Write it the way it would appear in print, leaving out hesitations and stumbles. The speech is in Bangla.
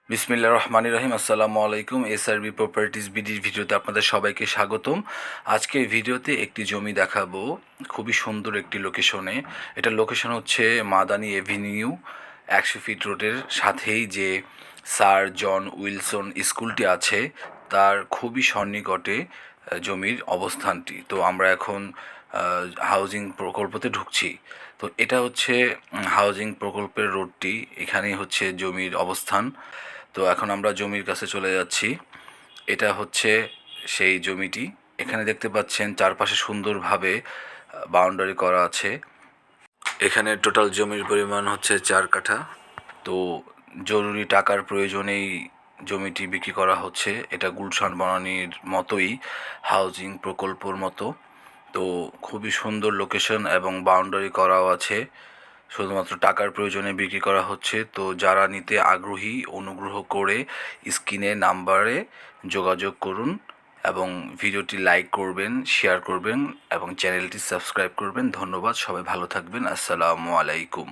বিসমিল্লাহির রহমানির রহিম। আসসালামু আলাইকুম। এসআরবি প্রপার্টিজ বিডির ভিডিওতে আপনাদের সবাইকে স্বাগতম। আজকের ভিডিওতে একটি জমি দেখাবো খুবই সুন্দর একটি লোকেশনে। এটা লোকেশন হচ্ছে মাদানী এভিনিউ 100 ফিট রোডের সাথেই যে স্যার জন উইলসন স্কুলটি আছে তার খুবই সন্নিকটে জমির অবস্থানটি। তো আমরা এখন হাউজিং প্রকল্পতে ঢুকছি। তো এটা হচ্ছে হাউজিং প্রকল্পের রোডটি, এখানেই হচ্ছে জমির অবস্থান। তো এখন আমরা জমির কাছে চলে যাচ্ছি। এটা হচ্ছে সেই জমিটি। এখানে দেখতে পাচ্ছেন চারপাশে সুন্দরভাবে বাউন্ডারি করা আছে। এখানে টোটাল জমির পরিমাণ হচ্ছে 4 কাঠা। তো জরুরি টাকার প্রয়োজনেই জমিটি বিক্রি করা হচ্ছে। এটা গুলশান বনানীর মতোই হাউজিং প্রকল্পর মতো। তো খুবই সুন্দর লোকেশন এবং বাউন্ডারি করাও আছে। শুধুমাত্র টাকার প্রয়োজনে বিক্রি করা হচ্ছে। তো যারা নিতে আগ্রহী অনুগ্রহ করে স্ক্রিনে নাম্বারে যোগাযোগ করুন এবং ভিডিওটি লাইক করবেন, শেয়ার করবেন এবং চ্যানেলটি সাবস্ক্রাইব করবেন। ধন্যবাদ, সবাই ভালো থাকবেন। আসসালামু আলাইকুম।